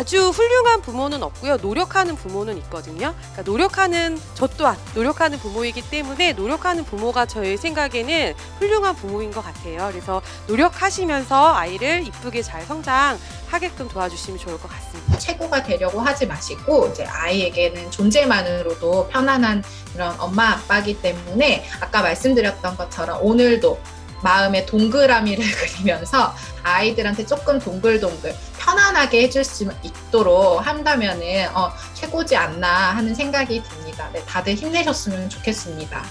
아주 훌륭한 부모는 없고요. 노력하는 부모는 있거든요. 그러니까 저 또한 노력하는 부모이기 때문에 노력하는 부모가 저의 생각에는 훌륭한 부모인 것 같아요. 그래서 노력하시면서 아이를 이쁘게 잘 성장하게끔 도와주시면 좋을 것 같습니다. 최고가 되려고 하지 마시고 이제 아이에게는 존재만으로도 편안한 그런 엄마 아빠이기 때문에 아까 말씀드렸던 것처럼 오늘도 마음에 동그라미를 그리면서 아이들한테 조금 동글동글 편안하게 해줄 수 있도록 한다면은 최고지 않나 하는 생각이 듭니다. 네, 다들 힘내셨으면 좋겠습니다.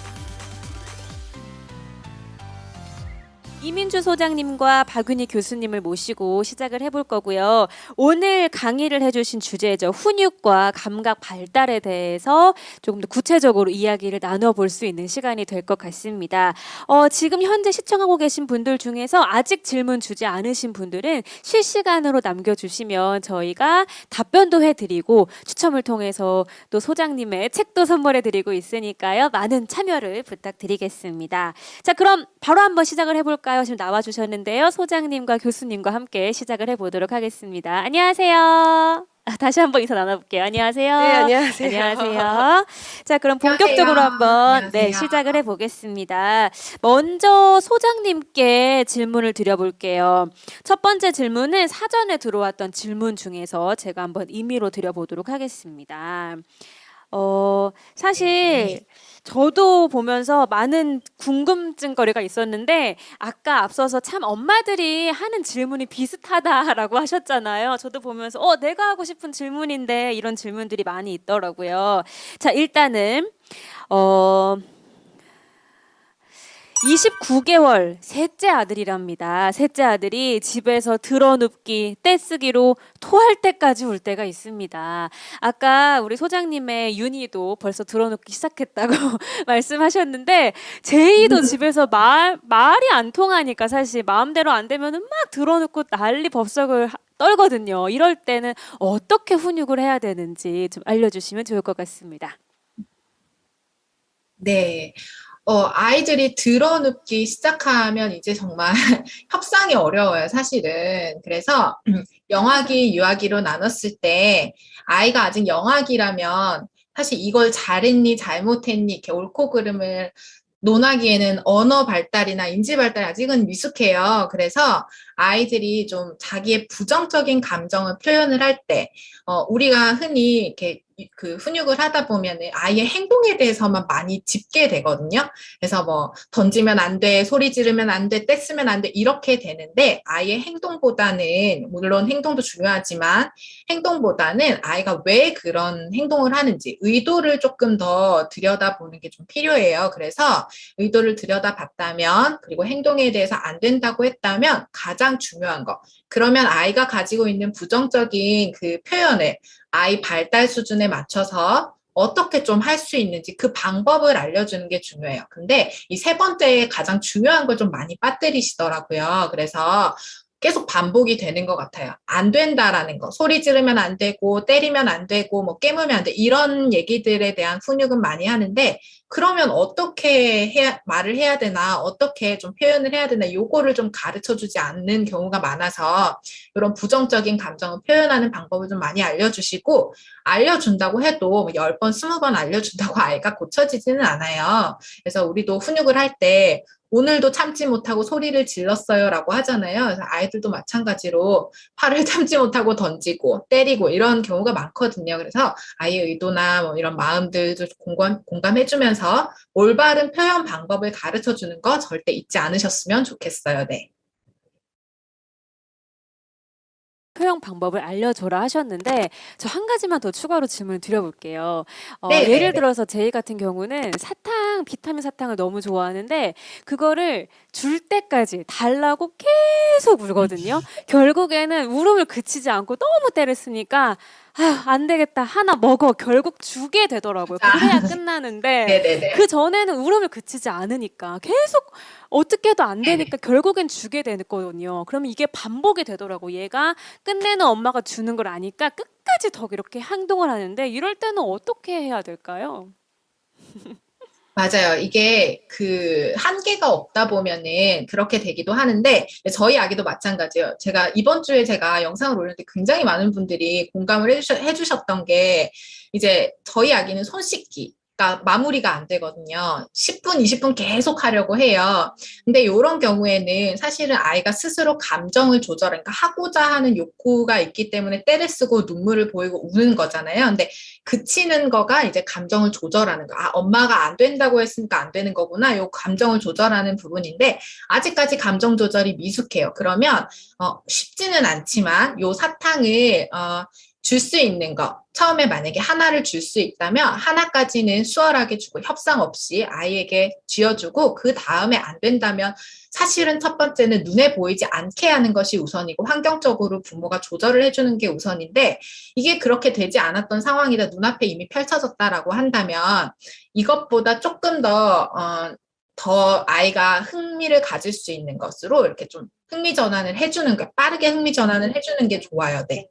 이민주 소장님과 박윤희 교수님을 모시고 시작을 해볼 거고요. 오늘 강의를 해주신 주제죠. 훈육과 감각 발달에 대해서 조금 더 구체적으로 이야기를 나눠볼 수 있는 시간이 될 것 같습니다. 지금 현재 시청하고 계신 분들 중에서 아직 질문 주지 않으신 분들은 실시간으로 남겨주시면 저희가 답변도 해드리고 추첨을 통해서 또 소장님의 책도 선물해드리고 있으니까요. 많은 참여를 부탁드리겠습니다. 자, 그럼 바로 한번 시작을 해볼까요? 지금 나와주셨는데요. 소장님과 교수님과 함께 시작을 해보도록 하겠습니다. 안녕하세요. 다시 한번 인사 나눠볼게요. 안녕하세요. 네, 안녕하세요. 안녕하세요. 자, 그럼 본격적으로 한번 안녕하세요. 시작을 해보겠습니다. 먼저 소장님께 질문을 드려볼게요. 첫 번째 질문은 사전에 들어왔던 질문 중에서 제가 한번 임의로 드려보도록 하겠습니다. 사실 저도 보면서 많은 궁금증거리가 있었는데 아까 앞서서 참 엄마들이 하는 질문이 비슷하다라고 하셨잖아요. 저도 보면서 내가 하고 싶은 질문인데 이런 질문들이 많이 있더라고요. 자, 일단은 29개월 셋째 아들이랍니다. 셋째 아들이 집에서 드러눕기, 떼쓰기로 토할 때까지 울 때가 있습니다. 아까 우리 소장님의 윤희도 벌써 드러눕기 시작했다고 말씀하셨는데 제이도 집에서 말이 안 통하니까 사실 마음대로 안 되면은 막 드러눕고 난리 법석을 떨거든요. 이럴 때는 어떻게 훈육을 해야 되는지 좀 알려주시면 좋을 것 같습니다. 네. 아이들이 드러눕기 시작하면 이제 정말 협상이 어려워요, 사실은. 그래서 영아기, 유아기로 나눴을 때 아이가 아직 영아기라면 사실 이걸 잘했니, 잘못했니, 이렇게 옳고 그름을 논하기에는 언어 발달이나 인지 발달이 아직은 미숙해요. 그래서 아이들이 좀 자기의 부정적인 감정을 표현을 할 때, 우리가 흔히 이렇게 그 훈육을 하다 보면은 아이의 행동에 대해서만 많이 짚게 되거든요. 그래서 뭐 던지면 안 돼, 소리 지르면 안 돼, 떼쓰면 안 돼, 이렇게 되는데 아이의 행동보다는 물론 행동도 중요하지만 행동보다는 아이가 왜 그런 행동을 하는지 의도를 조금 더 들여다보는 게 좀 필요해요. 그래서 의도를 들여다봤다면 그리고 행동에 대해서 안 된다고 했다면 가장 중요한 거. 그러면 아이가 가지고 있는 부정적인 그 표현을 아이 발달 수준에 맞춰서 어떻게 좀 할 수 있는지 그 방법을 알려주는 게 중요해요. 근데 이 세 번째에 가장 중요한 걸 좀 많이 빠뜨리시더라고요. 그래서 계속 반복이 되는 것 같아요. 안 된다라는 거. 소리 지르면 안 되고, 때리면 안 되고, 뭐 깨무면 안 돼. 이런 얘기들에 대한 훈육은 많이 하는데, 그러면 어떻게 말을 해야 되나, 어떻게 좀 표현을 해야 되나, 요거를 좀 가르쳐 주지 않는 경우가 많아서, 이런 부정적인 감정을 표현하는 방법을 좀 많이 알려주시고, 알려준다고 해도 10번, 20번 알려준다고 아이가 고쳐지지는 않아요. 그래서 우리도 훈육을 할 때, 오늘도 참지 못하고 소리를 질렀어요라고 하잖아요. 그래서 아이들도 마찬가지로 화를 참지 못하고 던지고 때리고 이런 경우가 많거든요. 그래서 아이의 의도나 뭐 이런 마음들도 공감해주면서 올바른 표현 방법을 가르쳐 주는 거 절대 잊지 않으셨으면 좋겠어요. 네. 표현 방법을 알려줘라 하셨는데 저 한 가지만 더 추가로 질문을 드려볼게요. 네, 네, 예를 네. 들어서 제이 같은 경우는 비타민 사탕을 너무 좋아하는데 그거를 줄 때까지 달라고 계속 울거든요. 결국에는 울음을 그치지 않고 너무 때를 쓰니까 안 되겠다. 하나 먹어. 결국 주게 되더라고요. 그래야 끝나는데 네, 네, 네. 그 전에는 울음을 그치지 않으니까 계속 어떻게 해도 안 되니까 결국엔 주게 되거든요. 그러면 이게 반복이 되더라고. 얘가 끝내는 엄마가 주는 걸 아니까 끝까지 더 이렇게 행동을 하는데 이럴 때는 어떻게 해야 될까요? 맞아요. 이게 그 한계가 없다 보면은 그렇게 되기도 하는데 저희 아기도 마찬가지예요. 제가 이번 주에 제가 영상을 올렸는데 굉장히 많은 분들이 공감을 해주셨던 게 이제 저희 아기는 손 씻기. 가 마무리가 안 되거든요. 10분, 20분 계속 하려고 해요. 근데 이런 경우에는 사실은 아이가 스스로 감정을 조절, 그러니까 하고자 하는 욕구가 있기 때문에 떼를 쓰고 눈물을 보이고 우는 거잖아요. 근데 그치는 거가 이제 감정을 조절하는 거. 아, 엄마가 안 된다고 했으니까 안 되는 거구나. 요 감정을 조절하는 부분인데 아직까지 감정 조절이 미숙해요. 그러면 쉽지는 않지만 요 사탕을 줄 수 있는 거. 처음에 만약에 하나를 줄 수 있다면 하나까지는 수월하게 주고 협상 없이 아이에게 쥐어주고 그 다음에 안 된다면 사실은 첫 번째는 눈에 보이지 않게 하는 것이 우선이고 환경적으로 부모가 조절을 해주는 게 우선인데 이게 그렇게 되지 않았던 상황이다. 눈앞에 이미 펼쳐졌다라고 한다면 이것보다 조금 더 아이가 흥미를 가질 수 있는 것으로 이렇게 좀 흥미 전환을 해주는 거, 빠르게 흥미 전환을 해주는 게 좋아요. 네.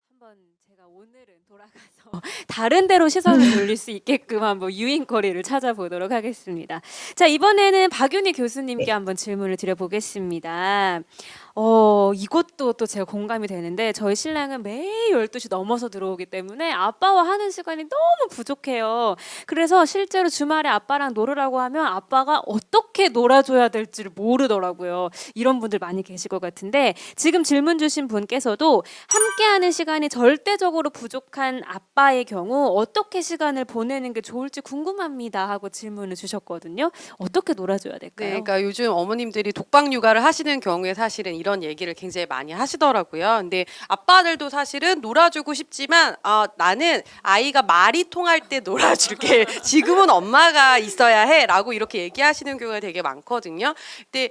한번 제가 오늘은 돌아가서 다른 데로 시선을 돌릴 수 있게끔 한번 유인거리를 찾아보도록 하겠습니다. 자, 이번에는 박윤희 교수님께 한번 질문을 드려보겠습니다. 이것도 또 제가 공감이 되는데 저희 신랑은 매일 12시 넘어서 들어오기 때문에 아빠와 하는 시간이 너무 부족해요. 그래서 실제로 주말에 아빠랑 놀으라고 하면 아빠가 어떻게 놀아줘야 될지를 모르더라고요. 이런 분들 많이 계실 것 같은데 지금 질문 주신 분께서도 함께하는 시간이 절대적으로 부족한 아빠의 경우 어떻게 시간을 보내는 게 좋을지 궁금합니다 하고 질문을 주셨거든요. 어떻게 놀아줘야 될까요? 네, 그러니까 요즘 어머님들이 독박 육아를 하시는 경우에 사실은 이런 얘기를 굉장히 많이 하시더라고요. 근데 아빠들도 사실은 놀아주고 싶지만 나는 아이가 말이 통할 때 놀아줄게. 지금은 엄마가 있어야 해라고 이렇게 얘기하시는 경우가 되게 많거든요. 근데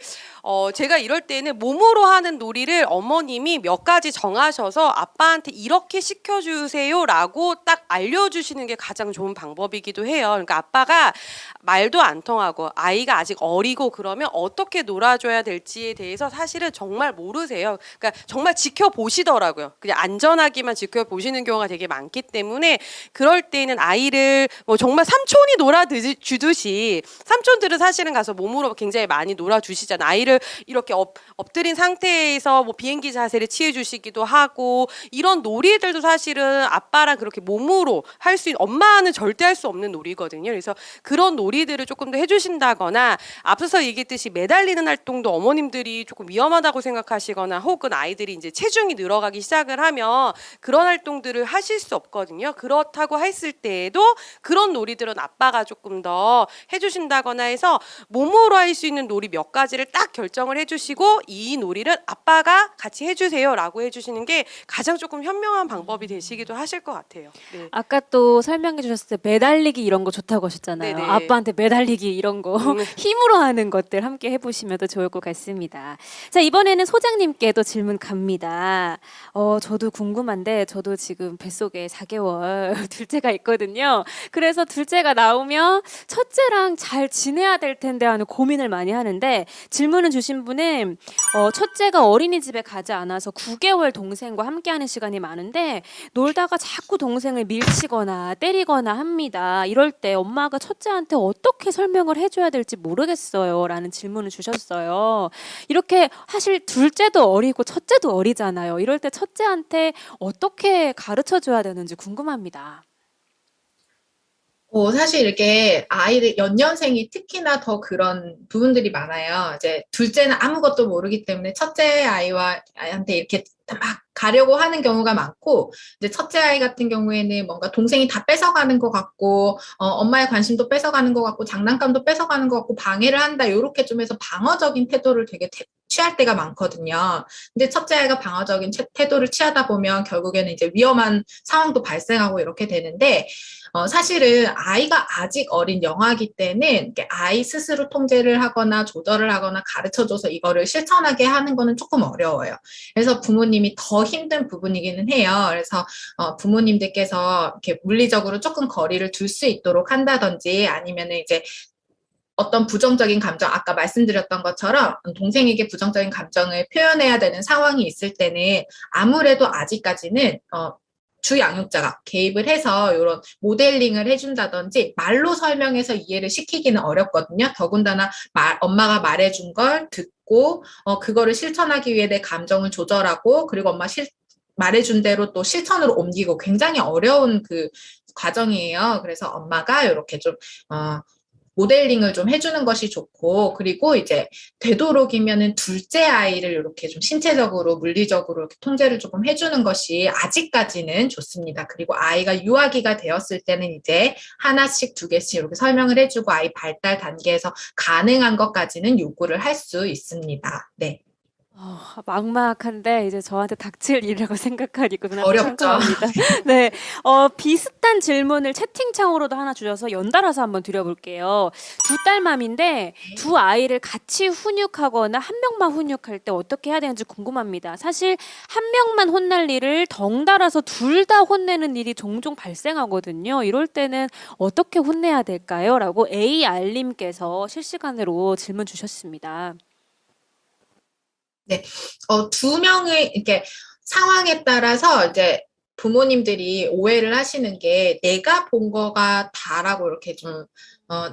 제가 이럴 때는 몸으로 하는 놀이를 어머님이 몇 가지 정하셔서 아빠한테 이렇게 시켜주세요라고 딱 알려주시는 게 가장 좋은 방법이기도 해요. 그러니까 아빠가 말도 안 통하고 아이가 아직 어리고 그러면 어떻게 놀아줘야 될지에 대해서 사실은 정말 모르세요. 그러니까 정말 지켜보시더라고요. 그냥 안전하게만 지켜보시는 경우가 되게 많기 때문에 그럴 때는 아이를 뭐 정말 삼촌이 놀아주듯이 삼촌들은 사실은 가서 몸으로 굉장히 많이 놀아주시잖아요. 아이를 이렇게 엎드린 상태에서 뭐 비행기 자세를 취해주시기도 하고 이런 놀이들도 사실은 아빠랑 그렇게 몸으로 할 수 있는 엄마는 절대 할 수 없는 놀이거든요. 그래서 그런 놀이들을 조금 더 해주신다거나 앞서서 얘기했듯이 매달리는 활동도 어머님들이 조금 위험하다고 생각하시거나 혹은 아이들이 이제 체중이 늘어가기 시작을 하면 그런 활동들을 하실 수 없거든요. 그렇다고 했을 때에도 그런 놀이들은 아빠가 조금 더 해주신다거나 해서 몸으로 할 수 있는 놀이 몇 가지를 딱 결정을 해주시고 이 놀이를 아빠가 같이 해주세요라고 해주시는 게 가장 조금 현명한 방법이 되시기도 하실 것 같아요. 네. 아까 또 설명해 주셨을 때 매달리기 이런 거 좋다고 하셨잖아요. 네네. 아빠한테 매달리기 이런 거 힘으로 하는 것들 함께 해보시면 더 좋을 것 같습니다. 자, 이번에는 소장님께 또 질문 갑니다. 저도 궁금한데 저도 지금 뱃속에 4개월 둘째가 있거든요. 그래서 둘째가 나오면 첫째랑 잘 지내야 될 텐데 하는 고민을 많이 하는데 질문을 주신 분은 첫째가 어린이집에 가지 않아서 9개월 동생과 함께하는 시간이 많은데 놀다가 자꾸 동생을 밀치거나 때리거나 합니다. 이럴 때 엄마가 첫째한테 어떻게 설명을 해줘야 될지 모르겠어요 라는 질문을 주셨어요. 이렇게 사실 둘째도 어리고 첫째도 어리잖아요. 이럴 때 첫째한테 어떻게 가르쳐줘야 되는지 궁금합니다. 사실 이렇게 아이들, 연년생이 특히나 더 그런 부분들이 많아요. 이제 둘째는 아무것도 모르기 때문에 첫째 아이한테 이렇게 막 가려고 하는 경우가 많고, 이제 첫째 아이 같은 경우에는 뭔가 동생이 다 뺏어가는 것 같고, 엄마의 관심도 뺏어가는 것 같고, 장난감도 뺏어가는 것 같고, 방해를 한다. 이렇게 좀 해서 방어적인 태도를 되게 취할 때가 많거든요. 근데 첫째 아이가 방어적인 태도를 취하다 보면 결국에는 이제 위험한 상황도 발생하고 이렇게 되는데, 사실은 아이가 아직 어린 영아기 때는 아이 스스로 통제를 하거나 조절을 하거나 가르쳐줘서 이거를 실천하게 하는 거는 조금 어려워요. 그래서 부모님이 더 힘든 부분이기는 해요. 그래서 부모님들께서 이렇게 물리적으로 조금 거리를 둘 수 있도록 한다든지 아니면은 이제 어떤 부정적인 감정, 아까 말씀드렸던 것처럼 동생에게 부정적인 감정을 표현해야 되는 상황이 있을 때는 아무래도 아직까지는 주 양육자가 개입을 해서 이런 모델링을 해준다든지 말로 설명해서 이해를 시키기는 어렵거든요. 더군다나 엄마가 말해준 걸 듣고 그거를 실천하기 위해 내 감정을 조절하고 그리고 말해준 대로 또 실천으로 옮기고 굉장히 어려운 그 과정이에요. 그래서 엄마가 이렇게 좀 모델링을 좀 해주는 것이 좋고, 그리고 이제 되도록이면은 둘째 아이를 이렇게 좀 신체적으로, 물리적으로 이렇게 통제를 조금 해주는 것이 아직까지는 좋습니다. 그리고 아이가 유아기가 되었을 때는 이제 하나씩 두 개씩 이렇게 설명을 해주고 아이 발달 단계에서 가능한 것까지는 요구를 할 수 있습니다. 네. 막막한데 이제 저한테 닥칠 일이라고 생각하니까 어렵죠. 상관합니다. 네, 비슷한 질문을 채팅창으로도 하나 주셔서 연달아서 한번 드려볼게요. 두 딸맘인데 두 아이를 같이 훈육하거나 한 명만 훈육할 때 어떻게 해야 되는지 궁금합니다. 사실 한 명만 혼날 일을 덩달아서 둘 다 혼내는 일이 종종 발생하거든요. 이럴 때는 어떻게 혼내야 될까요? 라고 AR님께서 실시간으로 질문 주셨습니다. 네, 두 명의 이렇게 상황에 따라서 이제 부모님들이 오해를 하시는 게 내가 본 거가 다라고 이렇게 좀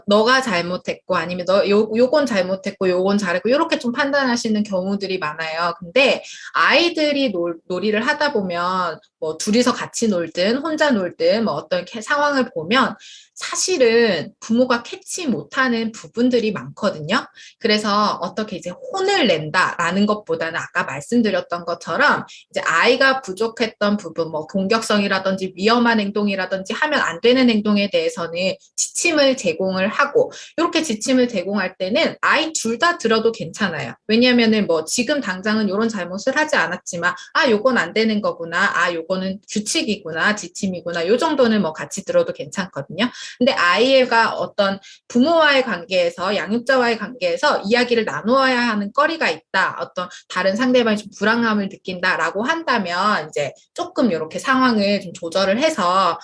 너가 잘못했고 아니면 요건 잘못했고 요건 잘했고 이렇게 좀 판단하시는 경우들이 많아요. 근데 아이들이 놀이를 하다 보면 뭐 둘이서 같이 놀든 혼자 놀든 뭐 어떤 상황을 보면 사실은 부모가 캐치 못하는 부분들이 많거든요. 그래서 어떻게 이제 혼을 낸다라는 것보다는 아까 말씀드렸던 것처럼 이제 아이가 부족했던 부분, 뭐 공격성이라든지 위험한 행동이라든지 하면 안 되는 행동에 대해서는 지침을 제공을 하고 이렇게 지침을 제공할 때는 아이 둘 다 들어도 괜찮아요. 왜냐하면은 뭐 지금 당장은 이런 잘못을 하지 않았지만 요건 안 되는 거구나. 요거는 규칙이구나. 지침이구나. 요 정도는 뭐 같이 들어도 괜찮거든요. 근데 아이가 어떤 부모와의 관계에서 양육자와의 관계에서 이야기를 나누어야 하는 거리가 있다. 어떤 다른 상대방이 좀 불안감을 느낀다라고 한다면 이제 조금 이렇게 상황을 좀 조절을 해서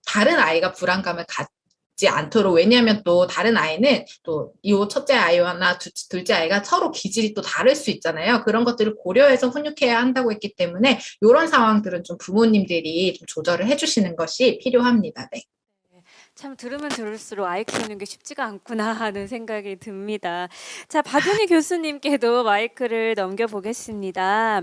다른 아이가 불안감을 갖지 않도록 왜냐하면 또 다른 아이는 또 이 첫째 아이나 둘째 아이가 서로 기질이 또 다를 수 있잖아요. 그런 것들을 고려해서 훈육해야 한다고 했기 때문에 이런 상황들은 좀 부모님들이 좀 조절을 해주시는 것이 필요합니다. 네. 참 들으면 들을수록 아이 키우는 게 쉽지가 않구나 하는 생각이 듭니다. 자, 박윤희 교수님께도 마이크를 넘겨보겠습니다.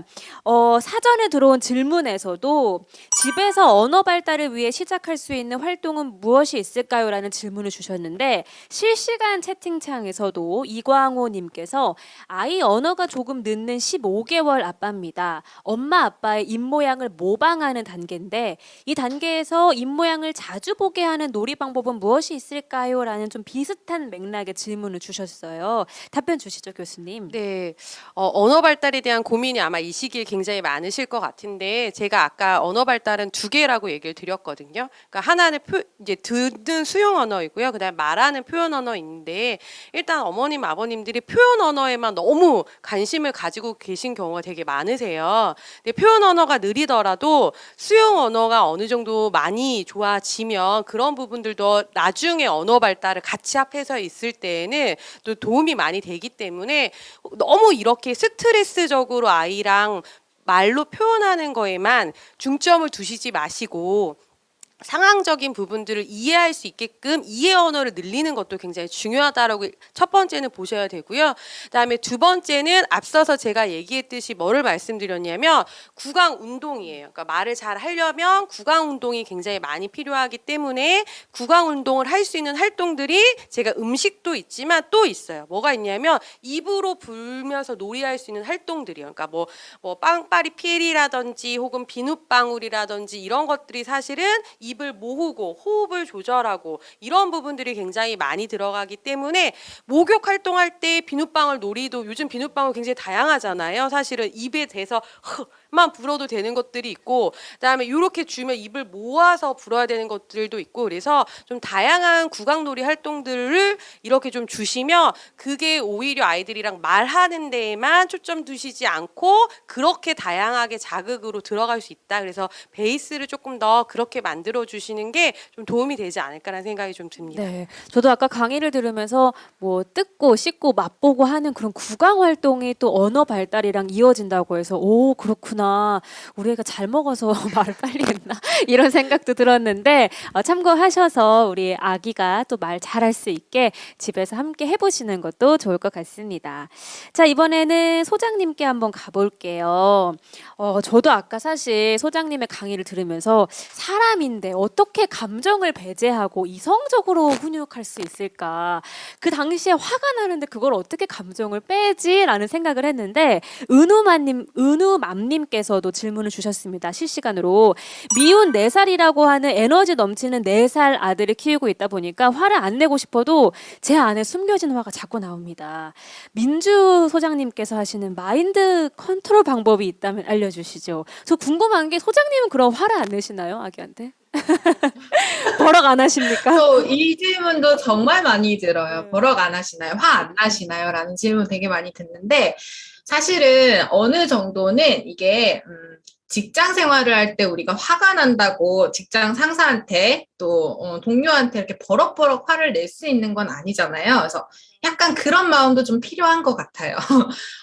사전에 들어온 질문에서도 집에서 언어 발달을 위해 시작할 수 있는 활동은 무엇이 있을까요? 라는 질문을 주셨는데 실시간 채팅창에서도 이광호님께서 아이 언어가 조금 늦는 15개월 아빠입니다. 엄마 아빠의 입모양을 모방하는 단계인데 이 단계에서 입모양을 자주 보게 하는 놀이 방법은 무엇이 있을까요? 라는 좀 비슷한 맥락의 질문을 주셨어요. 답변 주시죠, 교수님. 네, 언어 발달에 대한 고민이 아마 이 시기에 굉장히 많으실 것 같은데 제가 아까 언어 발달은 두 개라고 얘기를 드렸거든요. 그러니까 하나는 이제 듣는 수용 언어이고요. 그다음에 말하는 표현 언어인데 일단 어머님, 아버님들이 표현 언어에만 너무 관심을 가지고 계신 경우가 되게 많으세요. 근데 표현 언어가 느리더라도 수용 언어가 어느 정도 많이 좋아지면 그런 부분들도 나중에 언어 발달을 같이 합해서 있을 때에는 또 도움이 많이 되기 때문에 너무 이렇게 스트레스적으로 아이랑 말로 표현하는 거에만 중점을 두시지 마시고 상황적인 부분들을 이해할 수 있게끔 이해 언어를 늘리는 것도 굉장히 중요하다라고 첫 번째는 보셔야 되고요. 그다음에 두 번째는 앞서서 제가 얘기했듯이 뭐를 말씀드렸냐면 구강 운동이에요. 그러니까 말을 잘 하려면 구강 운동이 굉장히 많이 필요하기 때문에 구강 운동을 할 수 있는 활동들이 제가 음식도 있지만 또 있어요. 뭐가 있냐면 입으로 불면서 놀이할 수 있는 활동들이요. 그러니까 뭐 빵빠리 피리라든지 혹은 비눗방울이라든지 이런 것들이 사실은 입을 모으고 호흡을 조절하고 이런 부분들이 굉장히 많이 들어가기 때문에 목욕 활동할 때 비눗방울 놀이도 요즘 비눗방울 굉장히 다양하잖아요. 사실은 입에 대서 만 불어도 되는 것들이 있고 그다음에 이렇게 주면 입을 모아서 불어야 되는 것들도 있고 그래서 좀 다양한 구강놀이 활동들을 이렇게 좀 주시면 그게 오히려 아이들이랑 말하는 데에만 초점 두시지 않고 그렇게 다양하게 자극으로 들어갈 수 있다. 그래서 베이스를 조금 더 그렇게 만들어 주시는 게 좀 도움이 되지 않을까라는 생각이 좀 듭니다. 네, 저도 아까 강의를 들으면서 뭐 뜯고 씻고 맛보고 하는 그런 구강 활동이 또 언어 발달이랑 이어진다고 해서 오 그렇구나 그렇구나. 우리 애가 잘 먹어서 말을 빨리 했나 이런 생각도 들었는데 참고하셔서 우리 아기가 또 말 잘할 수 있게 집에서 함께 해보시는 것도 좋을 것 같습니다. 자, 이번에는 소장님께 한번 가볼게요. 저도 아까 사실 소장님의 강의를 들으면서 사람인데 어떻게 감정을 배제하고 이성적으로 훈육할 수 있을까? 그 당시에 화가 나는데 그걸 어떻게 감정을 빼지라는 생각을 했는데 은우맘님께서도 질문을 주셨습니다. 실시간으로. 미운 4살이라고 하는 에너지 넘치는 4살 아들을 키우고 있다 보니까 화를 안 내고 싶어도 제 안에 숨겨진 화가 자꾸 나옵니다. 민주 소장님께서 하시는 마인드 컨트롤 방법이 있다면 알려주시죠. 저 궁금한 게 소장님은 그럼 화를 안 내시나요? 아기한테? 버럭 안 하십니까? 또 이 질문도 정말 많이 들어요. 버럭 안 하시나요? 화 안 나시나요? 라는 질문 되게 많이 듣는데 사실은 어느 정도는 이게 직장 생활을 할 때 우리가 화가 난다고 직장 상사한테 또 동료한테 이렇게 버럭버럭 화를 낼 수 있는 건 아니잖아요. 그래서 약간 그런 마음도 좀 필요한 것 같아요.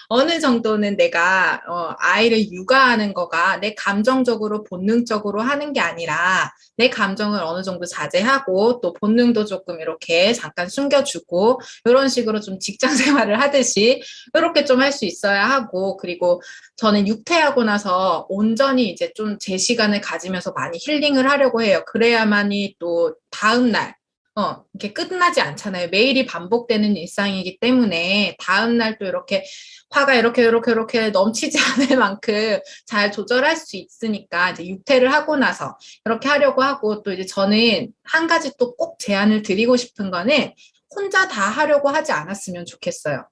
어느 정도는 내가 아이를 육아하는 거가 내 감정적으로 본능적으로 하는 게 아니라 내 감정을 어느 정도 자제하고 또 본능도 조금 이렇게 잠깐 숨겨주고 이런 식으로 좀 직장 생활을 하듯이 이렇게 좀 할 수 있어야 하고 그리고 저는 육퇴하고 나서 온전히 이제 좀 제 시간을 가지면서 많이 힐링을 하려고 해요. 그래야만이 또 다음 날 이렇게 끝나지 않잖아요. 매일이 반복되는 일상이기 때문에 다음날 또 이렇게 화가 이렇게 넘치지 않을 만큼 잘 조절할 수 있으니까 이제 육퇴를 하고 나서 이렇게 하려고 하고 또 이제 저는 한 가지 또 꼭 제안을 드리고 싶은 거는 혼자 다 하려고 하지 않았으면 좋겠어요.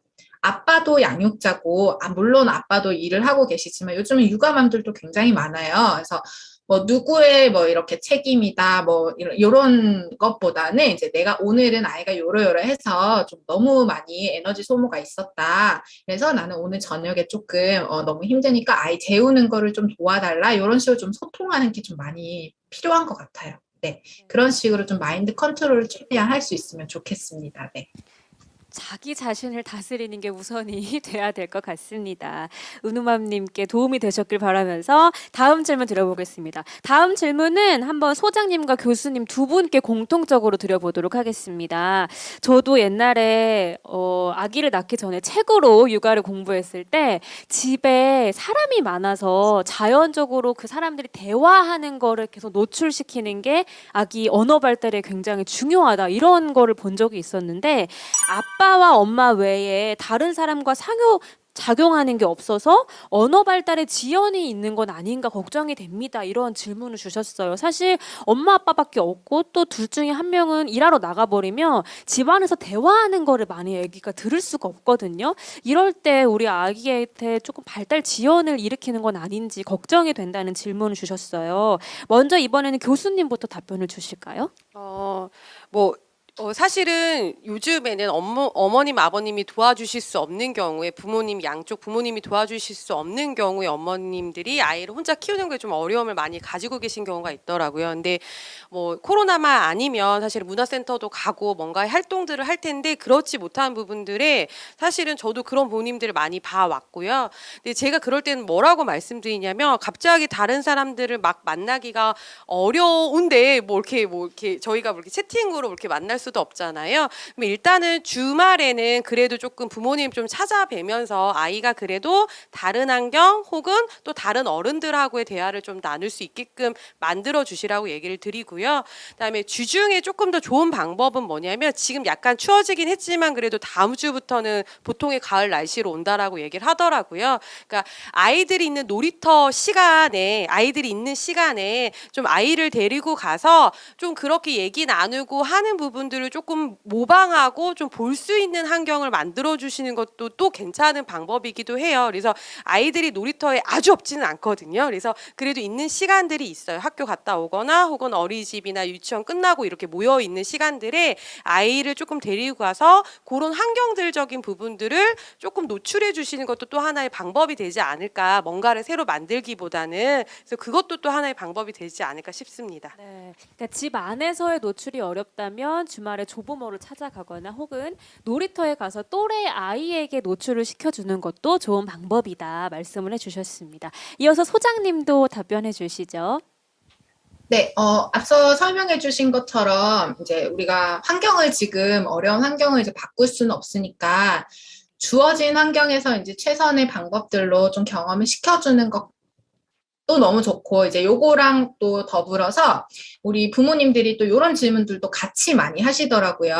아빠도 양육자고, 물론 아빠도 일을 하고 계시지만 요즘은 육아맘들도 굉장히 많아요. 그래서 뭐 누구의 뭐 이렇게 책임이다 뭐 이런 것보다는 이제 내가 오늘은 아이가 요러요러해서 좀 너무 많이 에너지 소모가 있었다. 그래서 나는 오늘 저녁에 조금 너무 힘드니까 아이 재우는 거를 좀 도와달라. 이런 식으로 좀 소통하는 게 좀 많이 필요한 것 같아요. 네, 그런 식으로 좀 마인드 컨트롤을 최대한 할 수 있으면 좋겠습니다. 네. 자기 자신을 다스리는 게 우선이 돼야 될 것 같습니다. 은우맘님께 도움이 되셨길 바라면서 다음 질문 드려보겠습니다. 다음 질문은 한번 소장님과 교수님 두 분께 공통적으로 드려보도록 하겠습니다. 저도 옛날에 아기를 낳기 전에 책으로 육아를 공부했을 때 집에 사람이 많아서 자연적으로 그 사람들이 대화하는 거를 계속 노출시키는 게 아기 언어 발달에 굉장히 중요하다 이런 거를 본 적이 있었는데 아빠와 엄마 외에 다른 사람과 작용하는 게 없어서 언어 발달에 지연이 있는 건 아닌가 걱정이 됩니다. 이런 질문을 주셨어요. 사실 엄마 아빠밖에 없고 또 둘 중에 한 명은 일하러 나가버리면 집안에서 대화하는 거를 많이 아기가 들을 수가 없거든요. 이럴 때 우리 아기한테 조금 발달 지연을 일으키는 건 아닌지 걱정이 된다는 질문을 주셨어요. 먼저 이번에는 교수님부터 답변을 주실까요? 사실은 요즘에는 어머님, 아버님이 도와주실 수 없는 경우에 양쪽 부모님이 도와주실 수 없는 경우에 어머님들이 아이를 혼자 키우는 게 좀 어려움을 많이 가지고 계신 경우가 있더라고요. 근데 뭐 코로나만 아니면 사실 문화센터도 가고 뭔가 활동들을 할 텐데 그렇지 못한 부분들에 사실은 저도 그런 부모님들을 많이 봐왔고요. 근데 제가 그럴 때는 뭐라고 말씀드리냐면 갑자기 다른 사람들을 막 만나기가 어려운데 뭐 이렇게 저희가 뭐 이렇게 채팅으로 이렇게 만날 수도 없잖아요. 그럼 일단은 주말에는 그래도 조금 부모님 좀 찾아뵈면서 아이가 그래도 다른 환경 혹은 또 다른 어른들하고의 대화를 좀 나눌 수 있게끔 만들어 주시라고 얘기를 드리고요. 그다음에 주중에 조금 더 좋은 방법은 뭐냐면 지금 약간 추워지긴 했지만 그래도 다음 주부터는 보통의 가을 날씨로 온다라고 얘기를 하더라고요. 그러니까 아이들이 있는 시간에 좀 아이를 데리고 가서 좀 그렇게 얘기 나누고 하는 부분들을 조금 모방하고 좀 볼 수 있는 환경을 만들어 주시는 것도 또 괜찮은 방법이기도 해요. 그래서 아이들이 놀이터에 아주 없지는 않거든요. 그래서 그래도 있는 시간들이 있어요. 학교 갔다 오거나 혹은 어린이집이나 유치원 끝나고 이렇게 모여 있는 시간들에 아이를 조금 데리고 가서 그런 환경들적인 부분들을 조금 노출해 주시는 것도 또 하나의 방법이 되지 않을까. 뭔가를 새로 만들기보다는 그래서 그것도 또 하나의 방법이 되지 않을까 싶습니다. 네, 그러니까 집 안에서의 노출이 어렵다면 주말에 조부모를 찾아가거나 혹은 놀이터에 가서 또래 아이에게 노출을 시켜주는 것도 좋은 방법이다 말씀을 해주셨습니다. 이어서 소장님도 답변해 주시죠. 네, 앞서 설명해 주신 것처럼 이제 우리가 지금 어려운 환경을 이제 바꿀 수는 없으니까 주어진 환경에서 이제 최선의 방법들로 좀 경험을 시켜주는 것도 너무 좋고, 이제 요거랑 또 더불어서 우리 부모님들이 또 이런 질문들도 같이 많이 하시더라고요.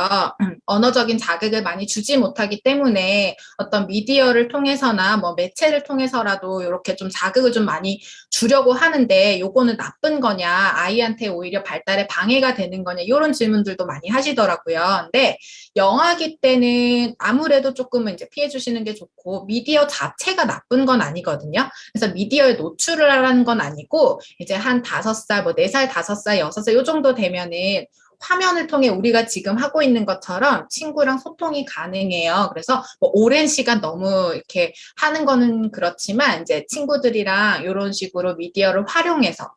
언어적인 자극을 많이 주지 못하기 때문에 어떤 미디어를 통해서나 뭐 매체를 통해서라도 이렇게 좀 자극을 좀 많이 주려고 하는데 요거는 나쁜 거냐, 아이한테 오히려 발달에 방해가 되는 거냐, 이런 질문들도 많이 하시더라고요. 근데 영아기 때는 아무래도 조금은 이제 피해 주시는 게 좋고, 미디어 자체가 나쁜 건 아니거든요. 그래서 미디어에 노출을 하라는 건 아니고, 이제 한 5살, 뭐 4살, 5살, 6살 요 정도 되면은 화면을 통해 우리가 지금 하고 있는 것처럼 친구랑 소통이 가능해요. 그래서 뭐 오랜 시간 너무 이렇게 하는 거는 그렇지만 이제 친구들이랑 이런 식으로 미디어를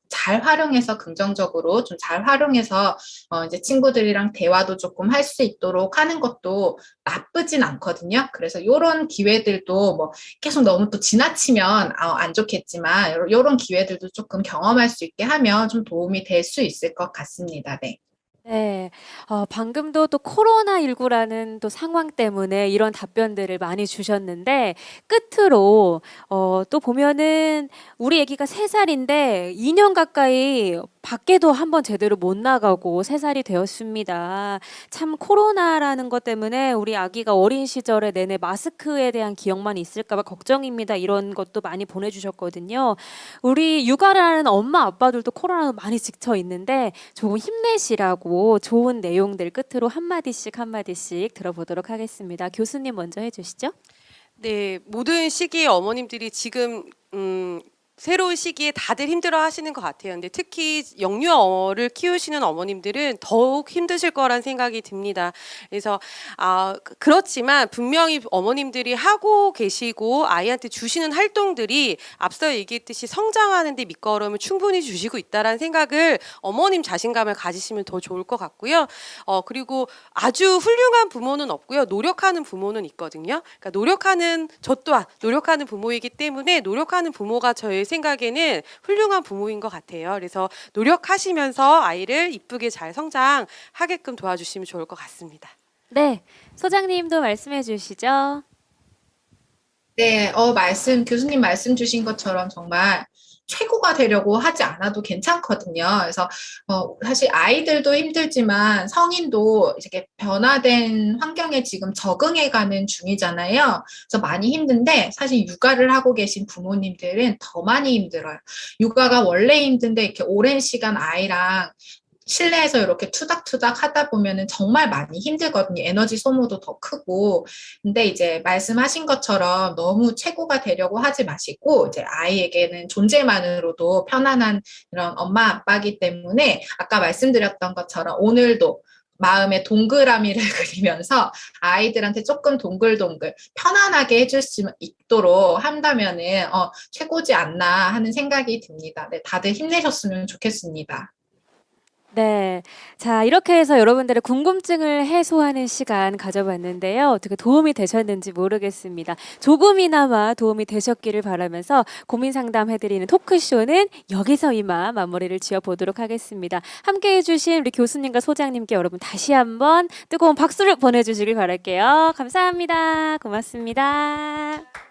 잘 활용해서 긍정적으로 좀 잘 활용해서 이제 친구들이랑 대화도 조금 할 수 있도록 하는 것도 나쁘진 않거든요. 그래서 이런 기회들도 뭐 계속 너무 또 지나치면 안 좋겠지만 이런 기회들도 조금 경험할 수 있게 하면 좀 도움이 될 수 있을 것 같습니다. 네. 네. 방금도 또 코로나19라는 또 상황 때문에 이런 답변들을 많이 주셨는데 끝으로 또 보면은 우리 아기가 3살인데 2년 가까이 밖에도 한번 제대로 못 나가고 3살이 되었습니다. 참 코로나라는 것 때문에 우리 아기가 어린 시절에 내내 마스크에 대한 기억만 있을까 봐 걱정입니다. 이런 것도 많이 보내주셨거든요. 우리 육아를 하는 엄마 아빠들도 코로나로 많이 지쳐 있는데 조금 힘내시라고 좋은 내용들 끝으로 한마디씩 들어보도록 하겠습니다. 교수님 먼저 해주시죠. 네, 모든 시기에 어머님들이 지금 새로운 시기에 다들 힘들어 하시는 것 같아요. 근데 특히 영유아를 키우시는 어머님들은 더욱 힘드실 거란 생각이 듭니다. 그래서 그렇지만 분명히 어머님들이 하고 계시고 아이한테 주시는 활동들이 앞서 얘기했듯이 성장하는 데 밑거름을 충분히 주시고 있다는 생각을 어머님 자신감을 가지시면 더 좋을 것 같고요. 그리고 아주 훌륭한 부모는 없고요. 노력하는 부모는 있거든요. 그러니까 저 또한 노력하는 부모이기 때문에 노력하는 부모가 저의 생각에는 훌륭한 부모인 것 같아요. 그래서 노력하시면서 아이를 이쁘게 잘 성장하게끔 도와주시면 좋을 것 같습니다. 네, 소장님도 말씀해 주시죠. 네, 교수님 말씀 주신 것처럼 정말 최고가 되려고 하지 않아도 괜찮거든요. 그래서, 사실 아이들도 힘들지만 성인도 이렇게 변화된 환경에 지금 적응해가는 중이잖아요. 그래서 많이 힘든데 사실 육아를 하고 계신 부모님들은 더 많이 힘들어요. 육아가 원래 힘든데 이렇게 오랜 시간 아이랑 실내에서 이렇게 투닥투닥 하다 보면은 정말 많이 힘들거든요. 에너지 소모도 더 크고. 근데 이제 말씀하신 것처럼 너무 최고가 되려고 하지 마시고, 이제 아이에게는 존재만으로도 편안한 이런 엄마 아빠기 때문에 아까 말씀드렸던 것처럼 오늘도 마음에 동그라미를 그리면서 아이들한테 조금 동글동글 편안하게 해줄 수 있도록 한다면은 최고지 않나 하는 생각이 듭니다. 네, 다들 힘내셨으면 좋겠습니다. 네. 자, 이렇게 해서 여러분들의 궁금증을 해소하는 시간 가져봤는데요. 어떻게 도움이 되셨는지 모르겠습니다. 조금이나마 도움이 되셨기를 바라면서 고민 상담해드리는 토크쇼는 여기서 이만 마무리를 지어보도록 하겠습니다. 함께해 주신 우리 교수님과 소장님께 여러분 다시 한번 뜨거운 박수를 보내주시길 바랄게요. 감사합니다. 고맙습니다.